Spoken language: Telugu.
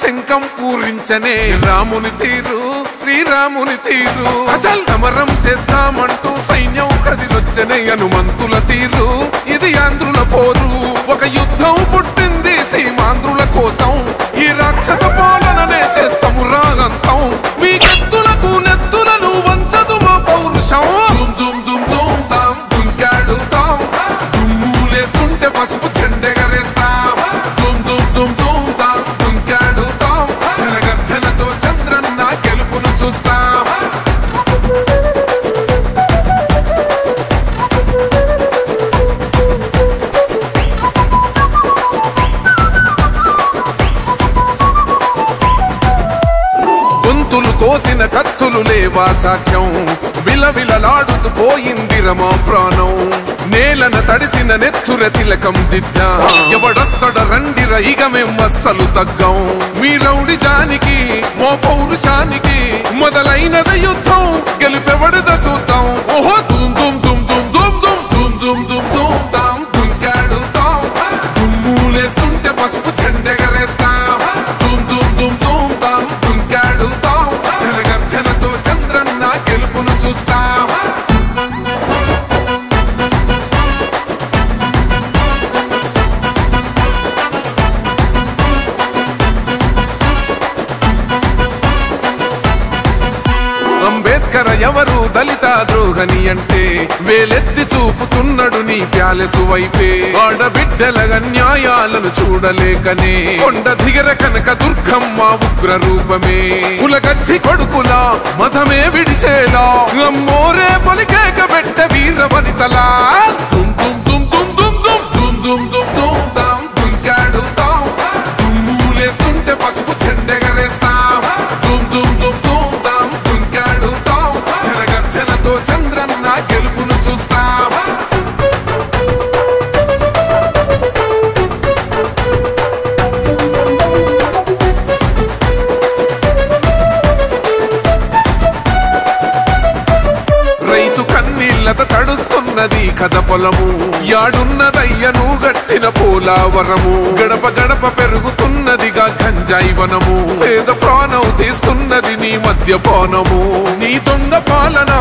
శంఖం పూరించనే రాముని తీరు శ్రీరాముని తీరు అచల్ సమరం చేద్దామంటూ సైన్యం కదిలొచ్చనే హనుమంతుల తీరు ఇది ఆంధ్రుల పోరు ఒక యుద్ధం పుట్టింది సీమాంధ్రుల కోసం ఈ రాక్షస పాలననే చేస్తాము రాగంతం మీ కత్తులకు నెత్తులను వంచదు మా పౌరుషం దుమ్ దుమ్ దుమ్ తాం దుంకాడుతాం దుమ్ములేస్తుంటే పసుపు చెండెగరేస్తాం దుమ్ దుమ్ దుమ్ దుమ్ తాం దుంకాడుతాం జనగర్జనతో చంద్రన్న గెలుపును చూస్తాం గొంతులు కోసిన కత్తులు లేవా సాక్ష్యం విలవిలలాడుతూ పోయింది రమా ప్రాణం నేలన తడిసిన నెత్తుర తిలకం దిద్దా ఎవడొస్తడ రండిర ఇక మేం అస్సలు తగ్గం మీ రౌడి జానికి మో పౌరుషానికి మొదలైనద యుద్ధం గెలుపెవడద చూద్దాం ఓహో దుమ్ దుమ్ దుమ్ దుమ్ దుమ్ దుమ్ దుమ్ దుమ్ దుమ్ దుమ్ తాం దుంకాడుతాం దుమ్ములేస్తుంటే పసుపు చెండెగరేస్తాం దుమ్ దుమ్ దుమ్ దుమ్ తాం దుంకాడుతాం జనగర్జనతో చంద్రన్న గెలుపును చూస్తాం అంబేద్కర్ ఎవరు దళిత ద్రోహని అంటే వేలెత్తి చూపుతున్నాడు నీ ప్యాలెసు వైపే ఆడబిడ్డల న్యాయాలను చూడలేకనే కొండ దిగర కనక దుర్గమ్మ ఉగ్ర రూపమే కులగచ్చి కొడుకులా మతమే విడిచేలా అమ్మోరే పొలికేక పెట్ట వీర వనితలా దుమ్ దుమ్ దుమ్ దుమ్ దుమ్ దుమ్ దుమ్ దుమ్ దుమ్ దుమ్ తాం దుంకాడుతాం దుమ్ములేస్తుంటే పసుపు చెండెగరేస్తాం దుమ్ దుమ్ దుమ్ దుమ్ తాం దుంకాడుతాం జనగర్జనతో చంద్రన్న గెలుపును చూస్తాం రైతు కన్నీళ్లతో తడుస్తున్నది కథ పొలము యాడున్నదయ్యను గట్టిన పోలావరము గడప గడప పెరుగుతున్నదిగా గంజాయి వనము పేద ప్రాణం తీస్తున్నది నీ మద్యపానము నీ దొంగ పాలన